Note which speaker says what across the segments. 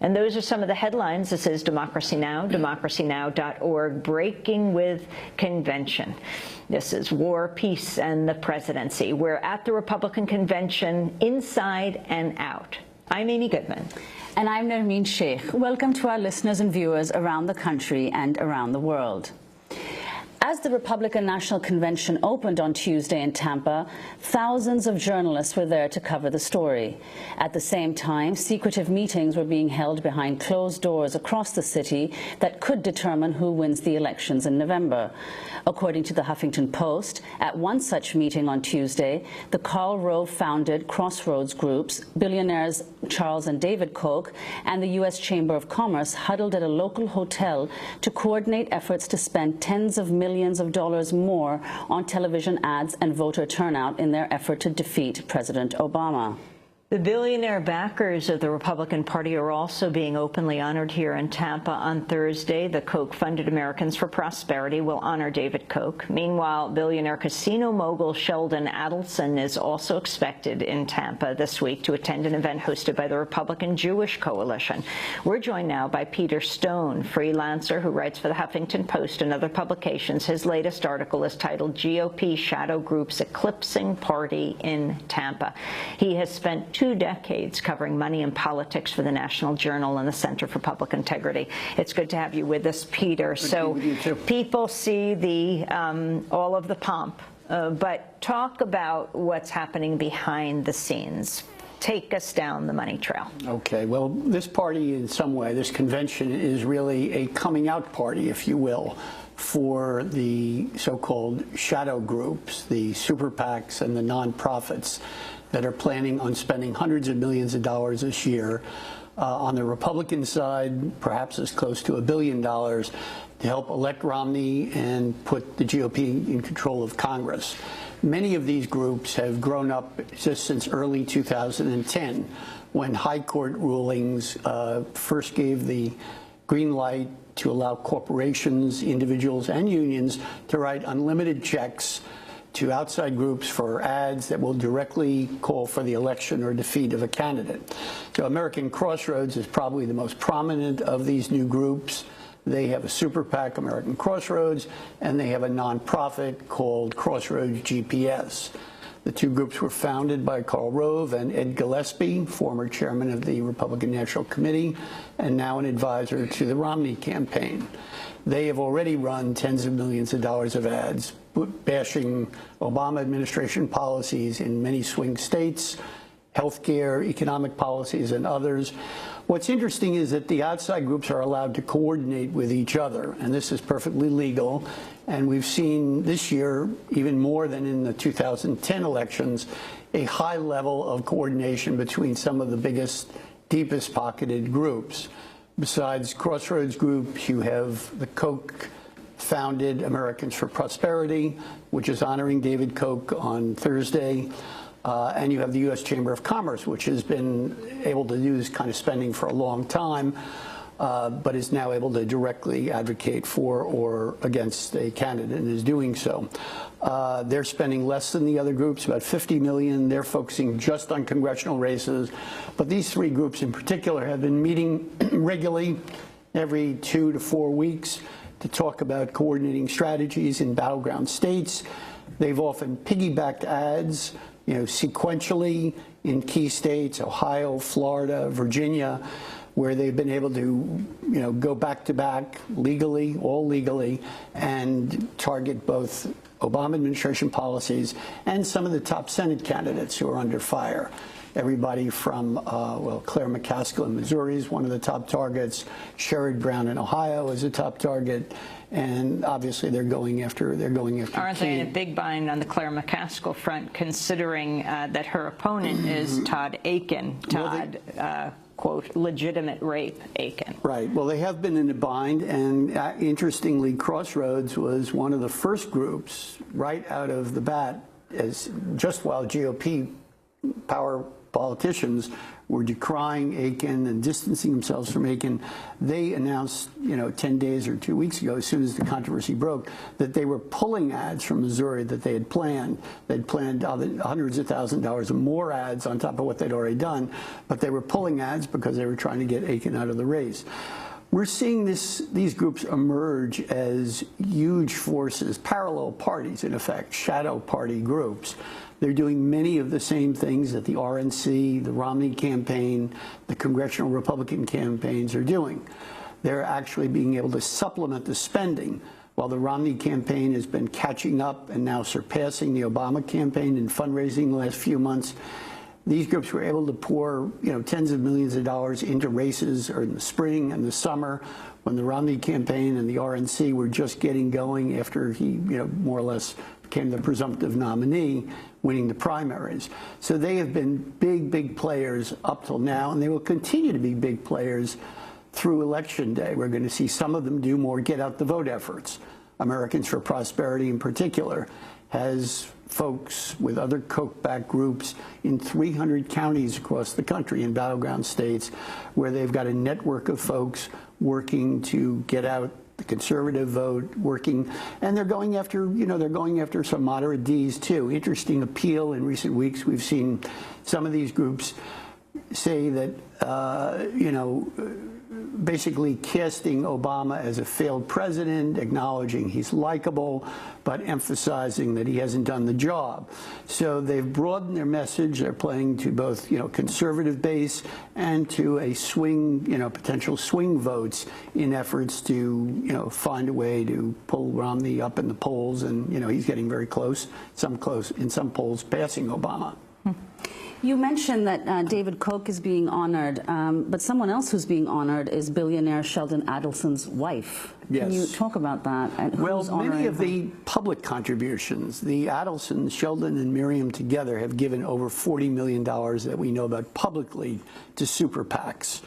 Speaker 1: And those are some of the headlines. This is Democracy Now!, democracynow.org, breaking with convention. This is War, Peace, and the Presidency. We're at the Republican convention, inside and out. I'm Amy Goodman.
Speaker 2: And I'm Nermeen Sheikh. Welcome to our listeners and viewers around the country and around the world. As the Republican National Convention opened on Tuesday in Tampa, thousands of journalists were there to cover the story. At the same time, secretive meetings were being held behind closed doors across the city that could determine who wins the elections in November. According to the Huffington Post, at one such meeting on Tuesday, the Karl Rove-founded Crossroads groups, billionaires Charles and David Koch, and the U.S. Chamber of Commerce huddled at a local hotel to coordinate efforts to spend tens of millions of dollars more on television ads and voter turnout in their effort to defeat President Obama.
Speaker 1: The billionaire backers of the Republican Party are also being openly honored here in Tampa on Thursday. The Koch-funded Americans for Prosperity will honor David Koch. Meanwhile, billionaire casino mogul Sheldon Adelson is also expected in Tampa this week to attend an event hosted by the Republican Jewish Coalition. We're joined now by Peter Stone, freelancer who writes for the Huffington Post and other publications. His latest article is titled GOP Shadow Group's Eclipsing Party in Tampa. He has spent 2 decades covering money and politics for the National Journal and the Center for Public Integrity. It's good to have you with us, Peter. So people see the all of the pomp, but talk about what's happening behind the scenes. Take us down the money trail.
Speaker 3: Okay, well, this party in some way, this convention is really a coming out party, if you will, for the so-called shadow groups, the super PACs and the nonprofits that are planning on spending hundreds of millions of dollars this year. On the Republican side, perhaps as close to $1 billion to help elect Romney and put the GOP in control of Congress. Many of these groups have grown up just since early 2010, when high court rulings first gave the green light to allow corporations, individuals, and unions to write unlimited checks to outside groups for ads that will directly call for the election or defeat of a candidate. So American Crossroads is probably the most prominent of these new groups. They have a super PAC, American Crossroads, and they have a nonprofit called Crossroads GPS. The two groups were founded by Karl Rove and Ed Gillespie, former chairman of the Republican National Committee and now an advisor to the Romney campaign. They have already run tens of millions of dollars of ads, bashing Obama administration policies in many swing states, healthcare, economic policies, and others. What's interesting is that the outside groups are allowed to coordinate with each other, and this is perfectly legal. And we've seen this year, even more than in the 2010 elections, a high level of coordination between some of the biggest, deepest pocketed groups. Besides Crossroads groups, you have the Koch-founded Americans for Prosperity, which is honoring David Koch on Thursday. And you have the U.S. Chamber of Commerce, which has been able to do this kind of spending for a long time, but is now able to directly advocate for or against a candidate and is doing so. They're spending less than the other groups, about $50 million. They're focusing just on congressional races. But these three groups in particular have been meeting regularly every 2 to 4 weeks to talk about coordinating strategies in battleground states. They've often piggybacked ads, sequentially in key states, Ohio, Florida, Virginia, where they've been able to, go back to back legally, all legally, and target both Obama administration policies and some of the top Senate candidates who are under fire. Everybody from, Claire McCaskill in Missouri is one of the top targets. Sherrod Brown in Ohio is a top target. And obviously they're going after
Speaker 1: Aren't they in a big bind on the Claire McCaskill front, considering that her opponent is Todd Aiken, quote, legitimate rape Aiken.
Speaker 3: Right. Well, they have been in a bind, and interestingly, Crossroads was one of the first groups right out of the bat, as just while GOP power politicians were decrying Aiken and distancing themselves from Aiken. They announced, 10 days or 2 weeks ago, as soon as the controversy broke, that they were pulling ads from Missouri that they had planned. They'd planned hundreds of thousands of dollars of more ads on top of what they'd already done, but they were pulling ads because they were trying to get Aiken out of the race. We're seeing these groups emerge as huge forces, parallel parties, in effect, shadow party groups. They're doing many of the same things that the RNC, the Romney campaign, the congressional Republican campaigns are doing. They're actually being able to supplement the spending. While the Romney campaign has been catching up and now surpassing the Obama campaign in fundraising the last few months, these groups were able to pour, tens of millions of dollars into races or in the spring and the summer when the Romney campaign and the RNC were just getting going after he, more or less became the presumptive nominee, winning the primaries. So they have been big, big players up till now, and they will continue to be big players through Election Day. We're going to see some of them do more get out the vote efforts. Americans for Prosperity in particular has folks with other Koch-backed groups in 300 counties across the country in battleground states where they've got a network of folks working to get out the conservative vote, and they're going after, they're going after some moderate Ds too. Interesting appeal in recent weeks. We've seen some of these groups say that, basically casting Obama as a failed president, acknowledging he's likable, but emphasizing that he hasn't done the job. So they've broadened their message. They're playing to both, conservative base and to a swing, potential swing votes in efforts to, find a way to pull Romney up in the polls. And, he's getting very close, in some polls, passing Obama.
Speaker 2: You mentioned that David Koch is being honored, but someone else who's being honored is billionaire Sheldon Adelson's wife.
Speaker 3: Yes.
Speaker 2: Can you talk about that? And
Speaker 3: well, many of
Speaker 2: her?
Speaker 3: the public contributions, the Adelsons, Sheldon and Miriam together have given over $40 million that we know about publicly to super PACs.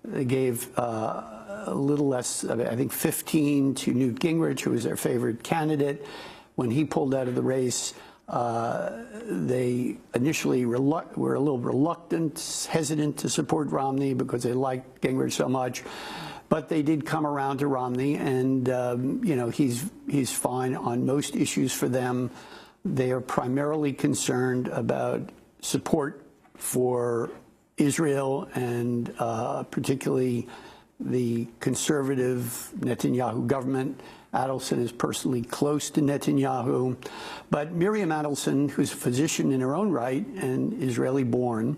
Speaker 3: They gave a little less, I think 15 to Newt Gingrich, who was their favorite candidate. When he pulled out of the race, they initially were a little reluctant, hesitant to support Romney because they liked Gingrich so much. But they did come around to Romney, and he's fine on most issues for them. They are primarily concerned about support for Israel and particularly the conservative Netanyahu government. Adelson is personally close to Netanyahu. But Miriam Adelson, who's a physician in her own right and Israeli-born,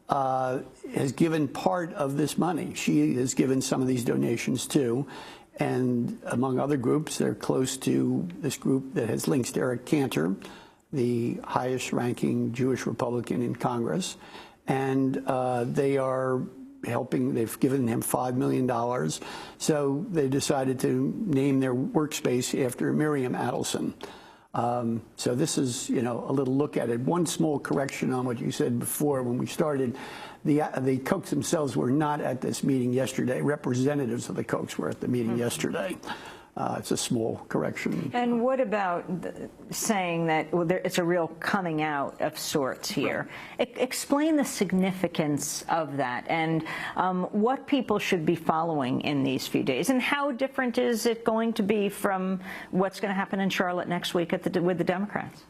Speaker 3: has given part of this money. She has given some of these donations too. And among other groups, they're close to this group that has links to Eric Cantor, the highest-ranking Jewish Republican in Congress. And they are helping. They've given him $5 million. So they decided to name their workspace after Miriam Adelson. So this is, a little look at it. One small correction on what you said before when we started. The Kochs themselves were not at this meeting yesterday. Representatives of the Kochs were at the meeting yesterday. It's a small correction.
Speaker 1: And what about saying that it's a real coming out of sorts here? Right. Explain the significance of that and what people should be following in these few days. And how different is it going to be from what's going to happen in Charlotte next week with the Democrats?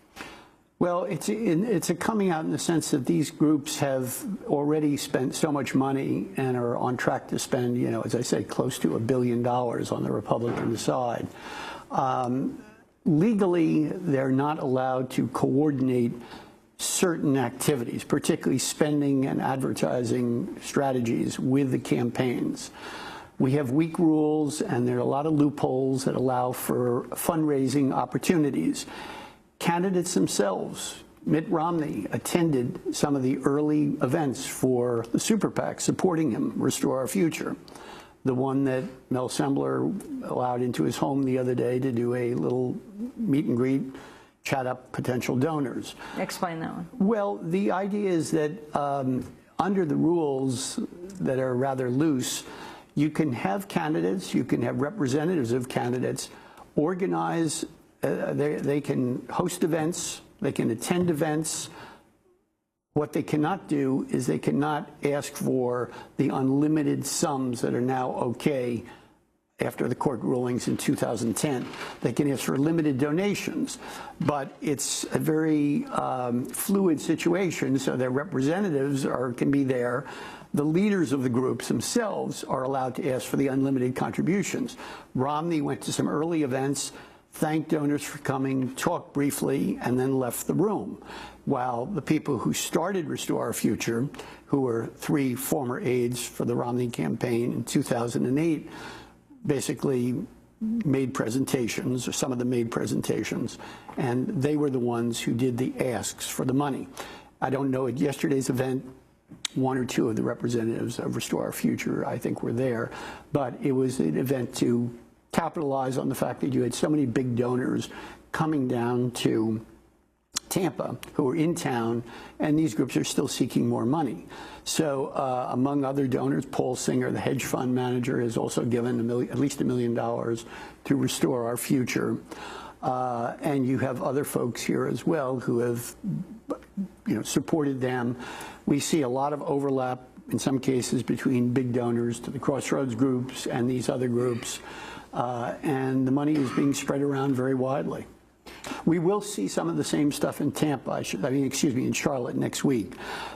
Speaker 3: Well, it's a coming out in the sense that these groups have already spent so much money and are on track to spend, as I say, close to $1 billion on the Republican side. Legally, they're not allowed to coordinate certain activities, particularly spending and advertising strategies with the campaigns. We have weak rules, and there are a lot of loopholes that allow for fundraising opportunities. Candidates themselves, Mitt Romney attended some of the early events for the super PAC supporting him, Restore Our Future. The one that Mel Sembler allowed into his home the other day to do a little meet and greet, chat up potential donors.
Speaker 1: Explain that one.
Speaker 3: Well, the idea is that under the rules that are rather loose, you can have candidates, you can have representatives of candidates organize. They can host events, they can attend events What they cannot do is they cannot ask for the unlimited sums that are now okay after the court rulings in 2010. They can ask for limited donations, but it's a very fluid situation, so their representatives can be there. The leaders of the groups themselves are allowed to ask for the unlimited contributions. Romney went to some early events, thanked donors for coming, talked briefly, and then left the room. While the people who started Restore Our Future, who were 3 former aides for the Romney campaign in 2008, basically made presentations, or some of them made presentations, and they were the ones who did the asks for the money. I don't know, at yesterday's event, 1 or 2 of the representatives of Restore Our Future, I think, were there, but it was an event to capitalize on the fact that you had so many big donors coming down to Tampa who were in town, and these groups are still seeking more money. So among other donors, Paul Singer, the hedge fund manager, has also given at least $1 million to Restore Our Future. And you have other folks here as well who have supported them. We see a lot of overlap in some cases between big donors to the Crossroads groups and these other groups. And the money is being spread around very widely. We will see some of the same stuff in Tampa, in Charlotte next week.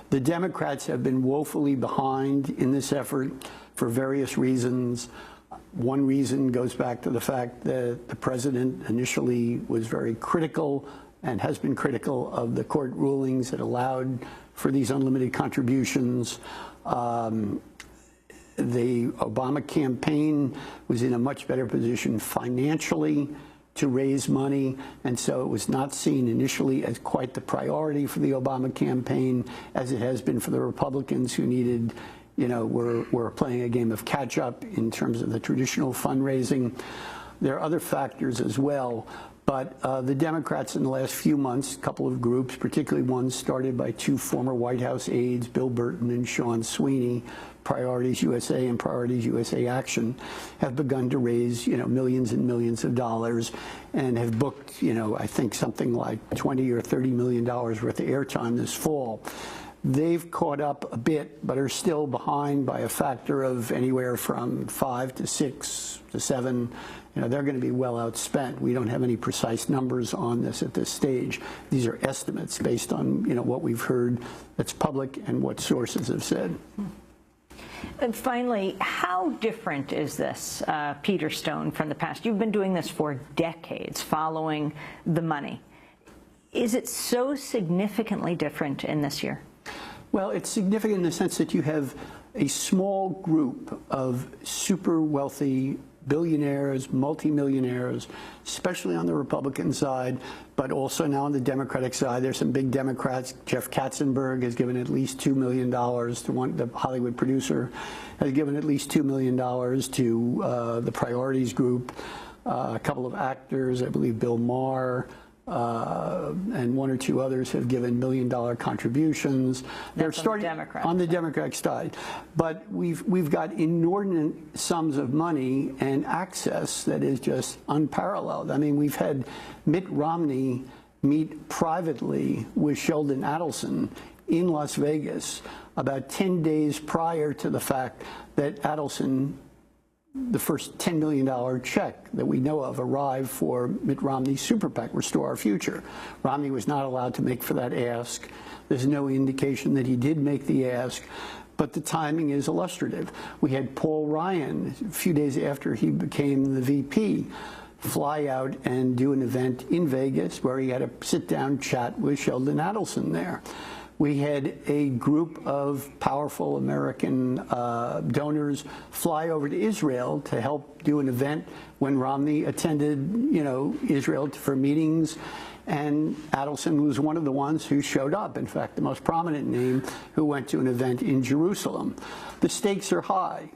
Speaker 3: The Democrats have been woefully behind in this effort for various reasons. One reason goes back to the fact that the president initially was very critical and has been critical of the court rulings that allowed for these unlimited contributions. The Obama campaign was in a much better position financially to raise money, and so it was not seen initially as quite the priority for the Obama campaign as it has been for the Republicans, who needed, were playing a game of catch-up in terms of the traditional fundraising. There are other factors as well, but the Democrats in the last few months, a couple of groups, particularly one started by 2 former White House aides, Bill Burton and Sean Sweeney, Priorities USA and Priorities USA Action, have begun to raise, millions and millions of dollars, and have booked, I think something like $20 or $30 million worth of airtime this fall. They've caught up a bit, but are still behind by a factor of anywhere from 5 to 6 to 7. They're going to be well outspent. We don't have any precise numbers on this at this stage. These are estimates based on, what we've heard that's public and what sources have said.
Speaker 1: And finally, how different is this, Peter Stone, from the past? You've been doing this for decades, following the money. Is it so significantly different in this year?
Speaker 3: Well, it's significant in the sense that you have a small group of super wealthy billionaires, multimillionaires, especially on the Republican side, but also now on the Democratic side. There's some big Democrats. Jeff Katzenberg has given at least $2 million to one, the Hollywood producer, has given at least $2 million to the Priorities Group. A couple of actors, I believe Bill Maher, and 1 or 2 others have given $1 million contributions. They're starting on the Democratic side, but we've got inordinate sums of money and access that is just unparalleled. I mean, we've had Mitt Romney meet privately with Sheldon Adelson in Las Vegas about 10 days prior to the fact that Adelson, the first $10 million check that we know of, arrived for Mitt Romney's super PAC, Restore Our Future. Romney was not allowed to make for that ask. There's no indication that he did make the ask, but the timing is illustrative. We had Paul Ryan, a few days after he became the VP, fly out and do an event in Vegas where he had a sit-down chat with Sheldon Adelson there. We had a group of powerful American donors fly over to Israel to help do an event when Romney attended, Israel for meetings. And Adelson was one of the ones who showed up, in fact, the most prominent name who went to an event in Jerusalem. The stakes are high.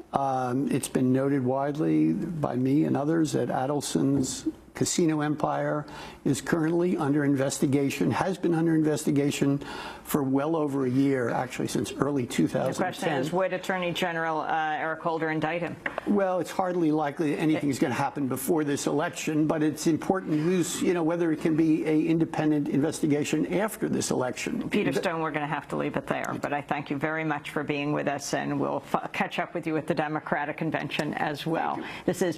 Speaker 3: It's been noted widely by me and others that Adelson's casino empire is currently under investigation, has been under investigation for well over a year, actually since early 2010.
Speaker 1: The question is, would Attorney General Eric Holder indict him?
Speaker 3: Well, it's hardly likely anything's going to happen before this election, but it's important whether it can be an independent investigation after this election.
Speaker 1: Peter Stone, we're going to have to leave it there, but I thank you very much for being with us, and we'll catch up with you at the Democratic Convention as well. This is